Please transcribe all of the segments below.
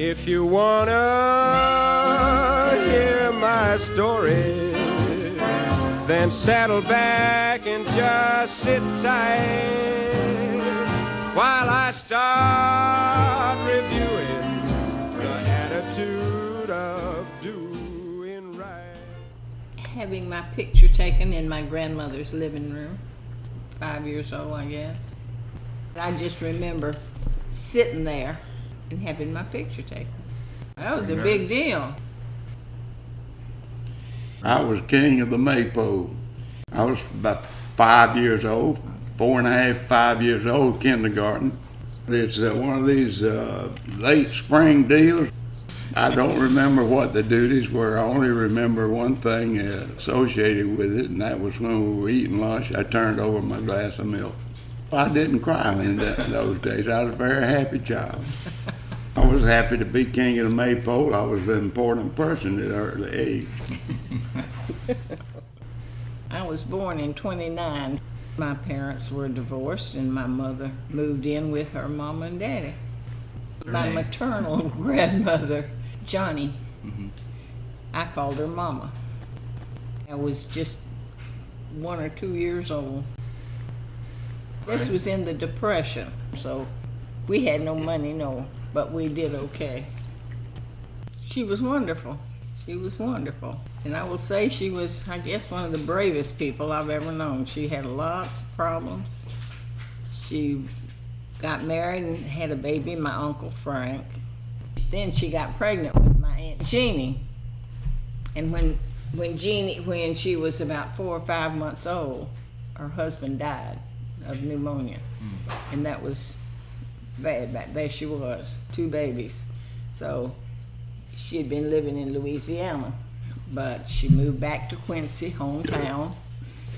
If you wanna hear my story, then saddle back and just sit tight while I start reviewing the attitude of doing right. Having my picture taken in my grandmother's living room, 5 years old, I guess. I just remember sitting there and having my picture taken. That was a big deal. I was king of the maypole. I was about 5 years old, 4.5, 5 years old, kindergarten. It's one of these late spring deals. I don't remember what the duties were. I only remember one thing associated with it, and that was when we were eating lunch, I turned over my glass of milk. I didn't cry in those days. I was a very happy child. I was happy to be king of the maypole. I was an important person at an early age. I was born in 29. My parents were divorced and my mother moved in with her mama and daddy. My maternal grandmother, Johnny, I called her Mama. I was just 1 or 2 years old. This was in the Depression, so we had no money, but we did okay. She was wonderful. She was wonderful. And I will say she was, I guess, one of the bravest people I've ever known. She had lots of problems. She got married and had a baby, my Uncle Frank. Then she got pregnant with my Aunt Jeannie. And when she was about 4 or 5 months old, her husband died of pneumonia. And that was bad. Back there she was, 2 babies. So she had been living in Louisiana, but she moved back to Quincy, hometown,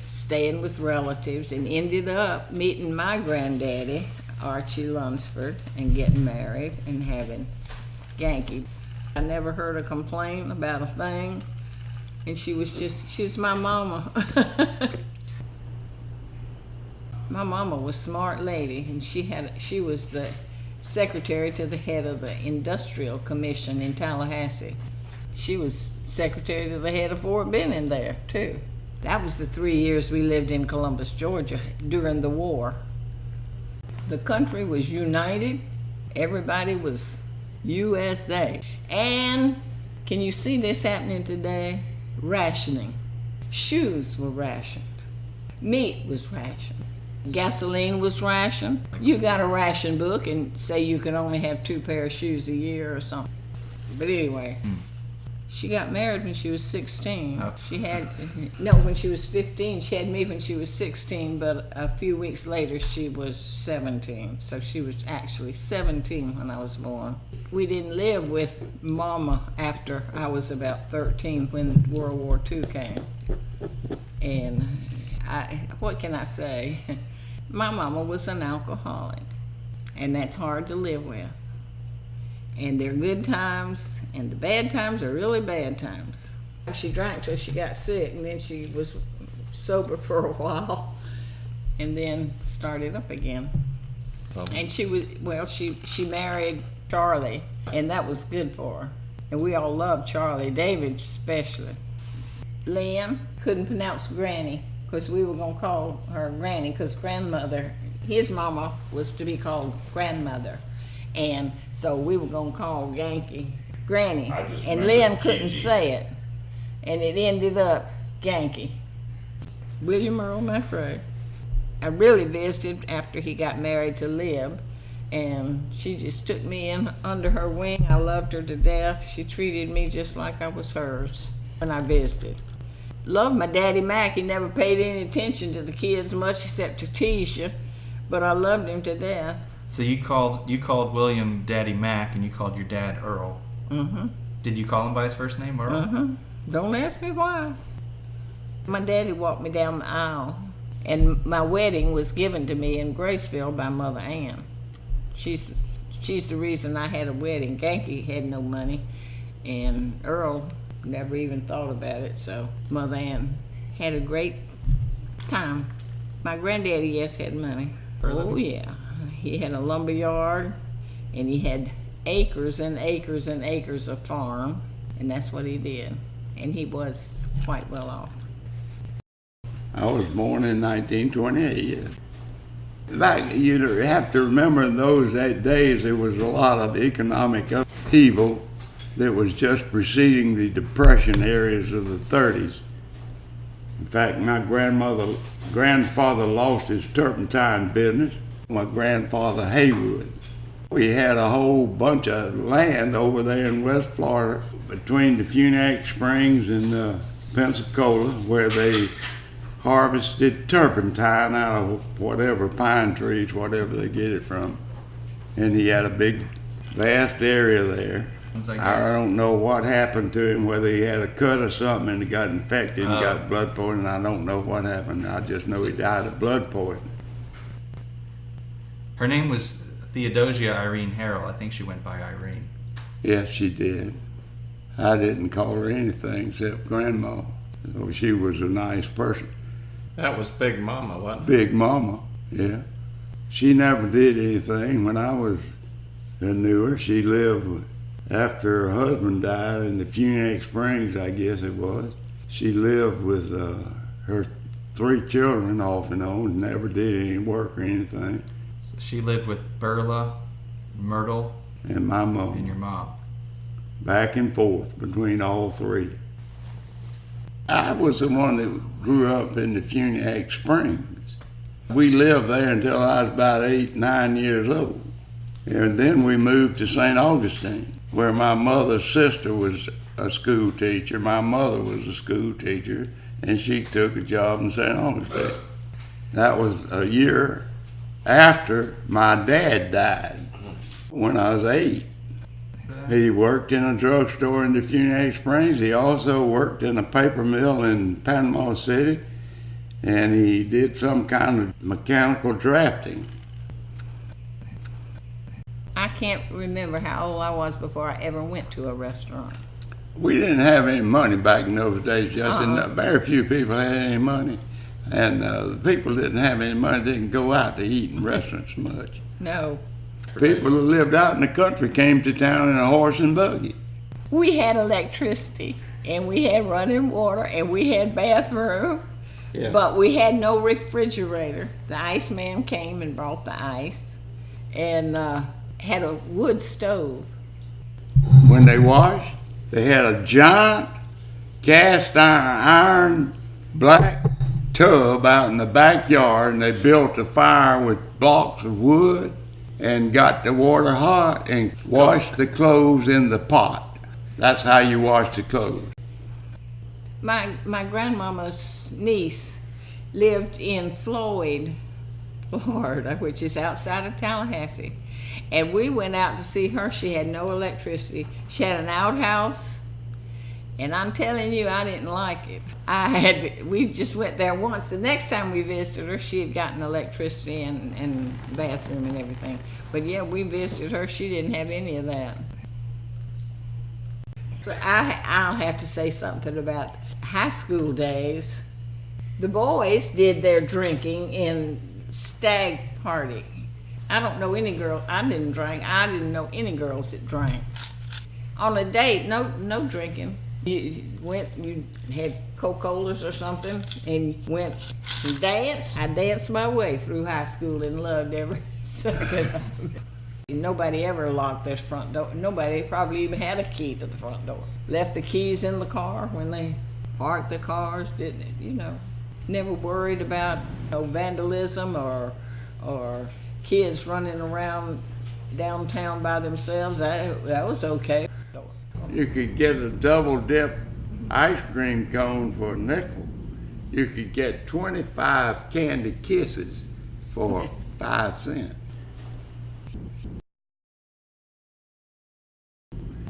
staying with relatives, and ended up meeting my granddaddy, Archie Lunsford, and getting married and having Yankee. I never heard a complaint about a thing, and she's my mama. My mama was a smart lady, and she was the secretary to the head of the Industrial Commission in Tallahassee. She was secretary to the head of Fort Benning there, too. That was the 3 years we lived in Columbus, Georgia, during the war. The country was united. Everybody was USA. And can you see this happening today? Rationing. Shoes were rationed. Meat was rationed. Gasoline was rationed. You got a ration book and say you can only have 2 pair of shoes a year or something. But anyway, she got married when she was 16. Oh. When she was 15. She had me when she was 16, but a few weeks later she was 17. So she was actually 17 when I was born. We didn't live with Mama after I was about 13 when World War II came. And what can I say? My mama was an alcoholic, and that's hard to live with. And there are good times, and the bad times are really bad times. She drank till she got sick, and then she was sober for a while, and then started up again. And she married Charlie, and that was good for her. And we all loved Charlie, David especially. Liam couldn't pronounce Granny, because we were going to call her Granny, because grandmother, his mama was to be called grandmother. And so we were going to call Yankee Granny. And Liam couldn't say it. And it ended up Yankee. William Earl McRae. I really visited after he got married to Lib, and she just took me in under her wing. I loved her to death. She treated me just like I was hers when I visited. Loved my daddy Mac. He never paid any attention to the kids much except to tease you, but I loved him to death. So you called William Daddy Mac, and you called your dad Earl. Mm-hmm. Did you call him by his first name, Earl? Mm-hmm. Don't ask me why. My daddy walked me down the aisle, and my wedding was given to me in Graceville by Mother Ann. She's the reason I had a wedding. Yankee had no money, and Earl never even thought about it, so Mother Ann had a great time. My granddaddy, yes, had money. Oh, yeah. He had a lumber yard, and he had acres and acres and acres of farm, and that's what he did. And he was quite well off. I was born in 1928. Like, you have to remember in those days there was a lot of economic upheaval that was just preceding the Depression areas of the 30s. In fact, my grandfather lost his turpentine business. My grandfather Haywood. We had a whole bunch of land over there in West Florida between the Funac Springs and Pensacola, where they harvested turpentine out of whatever pine trees, whatever they get it from. And he had a big, vast area there. I don't know what happened to him, whether he had a cut or something and he got infected and got blood poisoning. I don't know what happened. I just know he died of blood poisoning. Her name was Theodosia Irene Harrell. I think she went by Irene. Yes, she did. I didn't call her anything except Grandma. She was a nice person. That was Big Mama, wasn't it? Big Mama, yeah. She never did anything. When I was knew her, she lived, after her husband died in the Funac Springs, I guess it was. She lived with her 3 children off and on, never did any work or anything. So she lived with Berla, Myrtle, and my mom. And your mom. Back and forth between all 3. I was the one that grew up in the Funac Springs. We lived there until I was about 8, 9 years old. And then we moved to St. Augustine, where my mother's sister was a school teacher. My mother was a school teacher, and she took a job in St. Augustine. That was a year after my dad died, when I was 8. He worked in a drugstore in the Funac Springs. He also worked in a paper mill in Panama City, and he did some kind of mechanical drafting. I can't remember how old I was before I ever went to a restaurant. We didn't have any money back in those days, Justin. Very few people had any money. And the people that didn't have any money didn't go out to eat in restaurants much. No. People who lived out in the country came to town in a horse and buggy. We had electricity, and we had running water, and we had bathroom, but we had no refrigerator. The iceman came and brought the ice, and had a wood stove. When they washed, they had a giant cast iron black tub out in the backyard, and they built a fire with blocks of wood and got the water hot and washed the clothes in the pot. That's how you wash the clothes. My grandmama's niece lived in Floyd, Florida, which is outside of Tallahassee. And we went out to see her. She had no electricity. She had an outhouse. And I'm telling you, I didn't like it. We just went there once. The next time we visited her, she had gotten electricity and bathroom and everything. But yeah, we visited her. She didn't have any of that. So I'll have to say something about high school days. The boys did their drinking in stag party. I don't know any girl. I didn't drink. I didn't know any girls that drank. On a date, no drinking. You had Coca-Colas or something, and went and danced. I danced my way through high school and loved every second of it. Nobody ever locked their front door. Nobody probably even had a key to the front door. Left the keys in the car when they parked the cars, didn't it? Never worried about vandalism or kids running around downtown by themselves. That was okay. You could get a double dip ice cream cone for a nickel. You could get 25 candy kisses for 5 cents.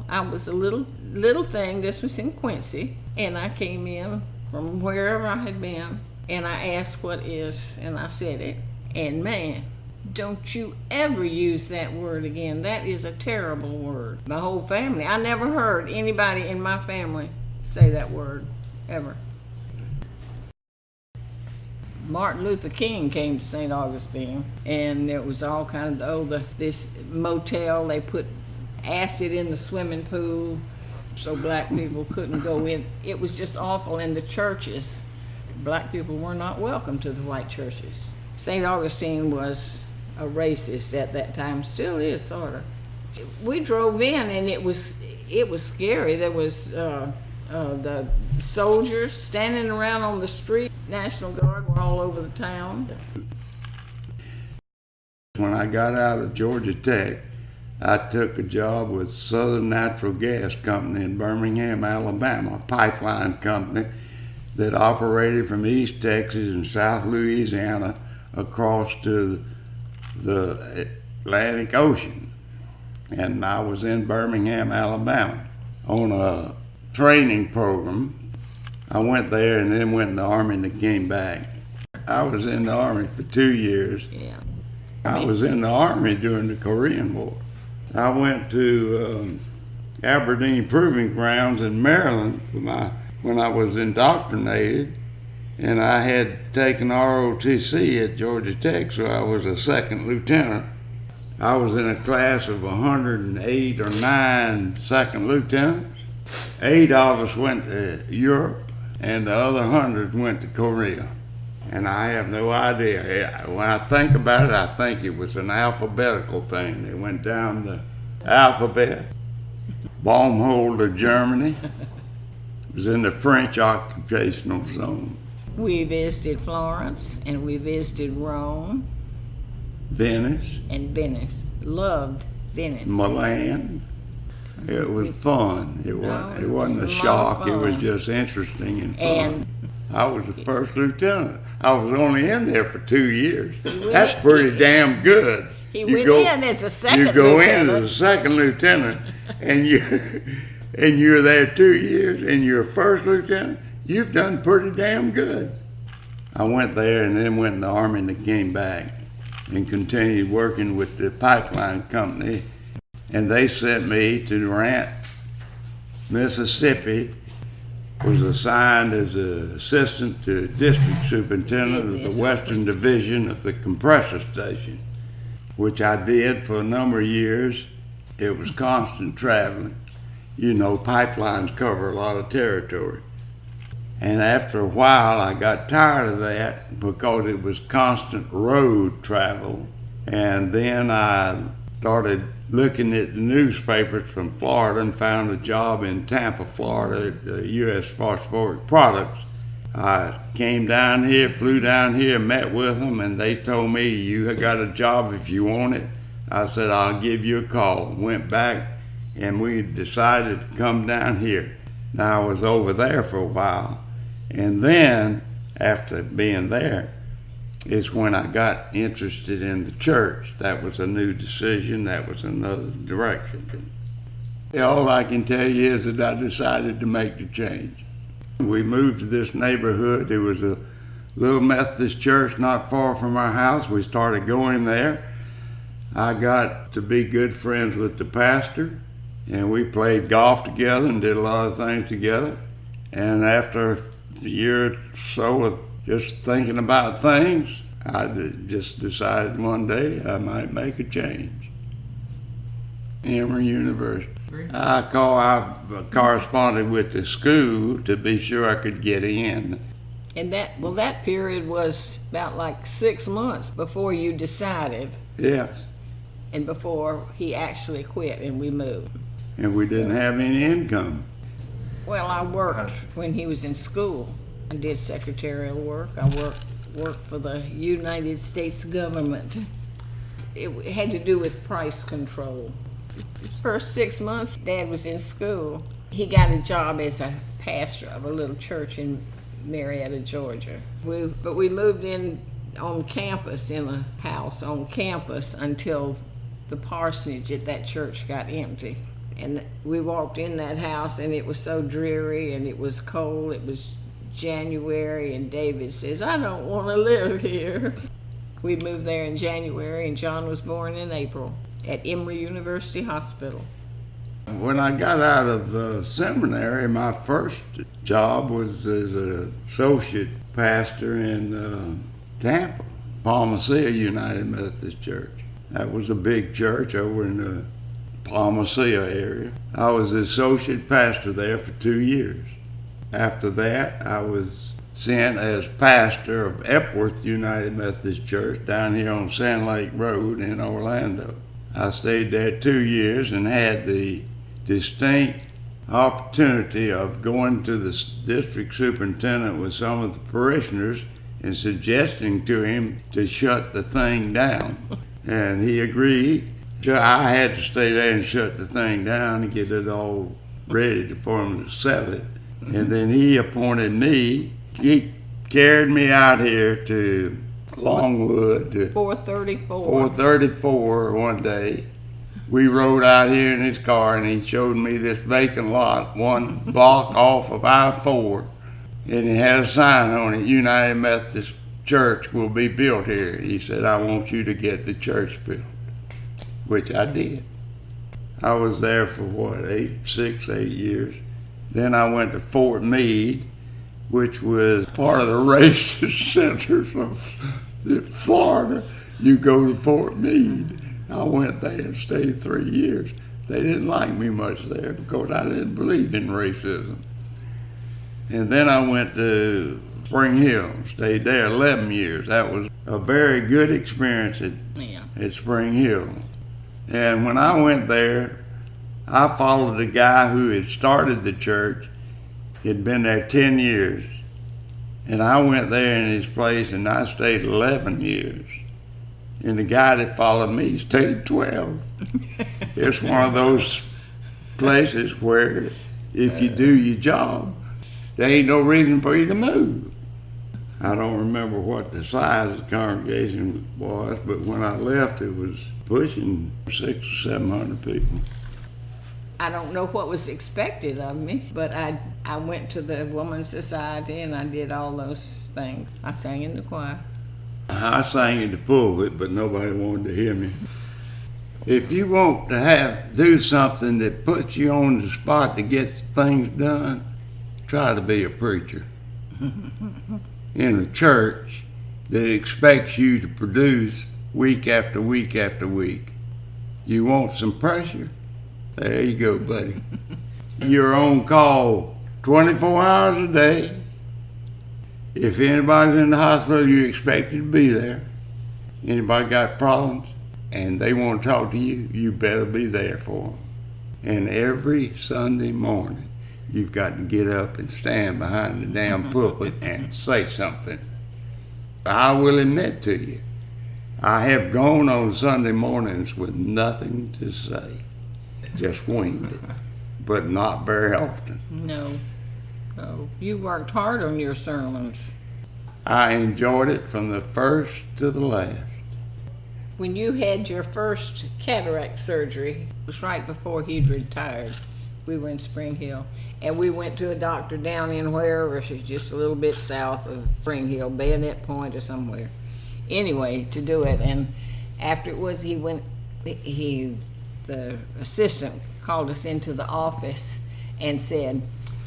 I was a little thing. This was in Quincy, and I came in from wherever I had been, and I asked what is, and I said it. And man, don't you ever use that word again. That is a terrible word. My whole family. I never heard anybody in my family say that word, ever. Martin Luther King came to St. Augustine, and there was all kind of this motel. They put acid in the swimming pool so black people couldn't go in. It was just awful in the churches. Black people were not welcome to the white churches. St. Augustine was a racist at that time, still is, sort of. We drove in and it was scary. There was the soldiers standing around on the street. National Guard were all over the town. When I got out of Georgia Tech, I took a job with Southern Natural Gas Company in Birmingham, Alabama, a pipeline company that operated from East Texas and South Louisiana across to the Atlantic Ocean. And I was in Birmingham, Alabama on a training program. I went there and then went in the Army and came back. I was in the Army for 2 years. Yeah. I was in the Army during the Korean War. I went to Aberdeen Proving Grounds in Maryland when I was indoctrinated, and I had taken ROTC at Georgia Tech, so I was a second lieutenant. I was in a class of 108 or 9 second lieutenants. 8 of us went to Europe, and the other 100 went to Korea. And I have no idea. When I think about it, I think it was an alphabetical thing. They went down the alphabet. Baumholder, Germany. It was in the French occupational zone. We visited Florence and we visited Rome Venice. and Venice. Loved Venice. Milan. It was fun. It wasn't a shock. It was just interesting and fun. And I was the first lieutenant. I was only in there for 2 years. That's pretty damn good. he went in as a second You go lieutenant. in as a second lieutenant, and you're there 2 years, and you're a first lieutenant. You've done pretty damn good. I went there and then went in the Army and came back and continued working with the pipeline company. And they sent me to Durant, Mississippi. Was assigned as an assistant to district superintendent of the Western Division of the compressor station, which I did for a number of years. It was constant traveling. You know, pipelines cover a lot of territory. And after a while, I got tired of that because it was constant road travel. And then I started looking at the newspapers from Florida and found a job in Tampa, Florida at U.S. Phosphoric Products. I came down here, flew down here, met with them, and they told me, you got a job if you want it. I said, I'll give you a call. Went back, and we decided to come down here. Now, I was over there for a while, and then, after being there, is when I got interested in the church. That was a new decision. That was another direction. All I can tell you is that I decided to make the change. We moved to this neighborhood. There was a little Methodist church not far from our house. We started going there. I got to be good friends with the pastor, and we played golf together and did a lot of things together. And after a year or so of just thinking about things, I just decided one day I might make a change. Emory University. I corresponded with the school to be sure I could get in. And that period was about like 6 months before you decided Yes. and before he actually quit and we moved. And we didn't have any income. Well, I worked when he was in school. I did secretarial work. I worked for the United States government. It had to do with price control. First 6 months, Dad was in school. He got a job as a pastor of a little church in Marietta, Georgia. But we moved in on campus, in a house on campus, until the parsonage at that church got empty. And we walked in that house, and it was so dreary, and it was cold. It was January, and David says, I don't want to live here. We moved there in January, and John was born in April at Emory University Hospital. When I got out of seminary, my first job was as an associate pastor in Tampa, Palmacia United Methodist Church. That was a big church over in Palmacia area. I was the associate pastor there for 2 years. After that, I was sent as pastor of Epworth United Methodist Church down here on Sand Lake Road in Orlando. I stayed there 2 years and had the distinct opportunity of going to the district superintendent with some of the parishioners and suggesting to him to shut the thing down. And he agreed. So I had to stay there and shut the thing down and get it all ready for him to sell it. And then he appointed me. He carried me out here to Longwood to 434 one day. We rode out here in his car and he showed me this vacant lot 1 block off of I-4, and it had a sign on it, United Methodist Church will be built here. He said, I want you to get the church built, which I did. I was there for 6, 8 years. Then I went to Fort Meade, which was part of the racist centers of Florida. You go to Fort Meade. I went there and stayed 3 years. They didn't like me much there because I didn't believe in racism. And then I went to Spring Hill, stayed there 11 years. That was a very good experience at Spring Hill. And when I went there, I followed the guy who had started the church. He'd been there 10 years. And I went there in his place and I stayed 11 years. And the guy that followed me stayed 12. It's one of those places where if you do your job, there ain't no reason for you to move. I don't remember what the size of the congregation was, but when I left, it was pushing 600 or 700 people. I don't know what was expected of me, but I went to the Women's Society and I did all those things. I sang in the choir. I sang in the pulpit, but nobody wanted to hear me. If you want to do something that puts you on the spot to get things done, try to be a preacher in a church that expects you to produce week after week after week. You want some pressure? There you go, buddy. You're on call 24 hours a day. If anybody's in the hospital, you're expected to be there. Anybody got problems and they want to talk to you, you better be there for them. And every Sunday morning, you've got to get up and stand behind the damn pulpit and say something. I will admit to you, I have gone on Sunday mornings with nothing to say. Just winged it, but not very often. No. You worked hard on your sermons. I enjoyed it from the first to the last. When you had your first cataract surgery, it was right before he'd retired. We were in Spring Hill, and we went to a doctor down in wherever, just a little bit south of Spring Hill, Bayonet Point or somewhere. Anyway, to do it, and after it was, the assistant called us into the office and said,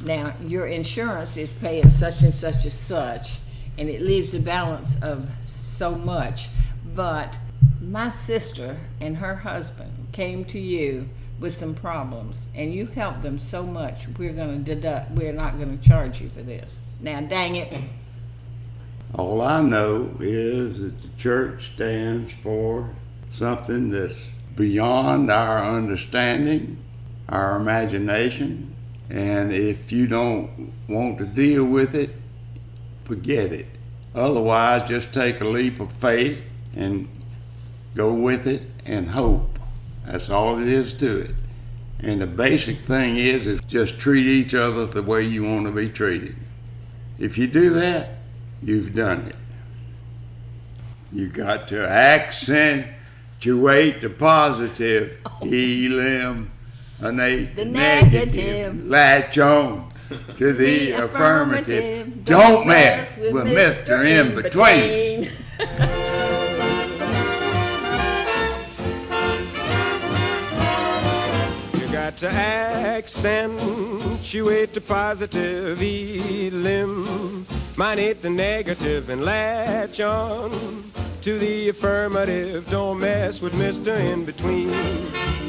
now your insurance is paying such and such, and it leaves a balance of so much, but my sister and her husband came to you with some problems and you helped them so much, we're not going to charge you for this. Now dang it. All I know is that the church stands for something that's beyond our understanding, our imagination, and if you don't want to deal with it, forget it. Otherwise, just take a leap of faith and go with it and hope. That's all it is to it. And the basic thing is just treat each other the way you want to be treated. If you do that, you've done it. You got to accentuate the positive, eliminate the negative, latch on to the affirmative. Don't mess with Mr. In Between. You got to accentuate the positive, eliminate the negative, and latch on to the affirmative. Don't mess with Mr. In Between.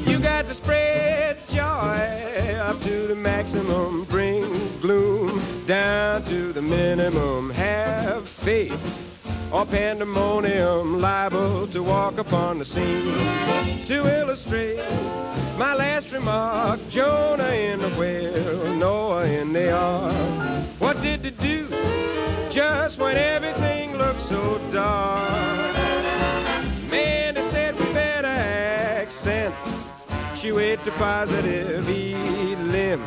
You got to spread or pandemonium liable to walk upon the scene. To illustrate my last remark, Jonah in the whale, Noah in the ark. What did they do just when everything looked so dark? Man, they said we better accentuate the positive, eliminate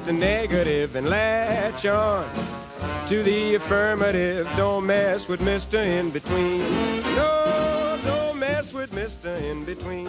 the negative, and latch on to the affirmative. Don't mess with Mr. In Between. No, don't mess with Mr. In Between.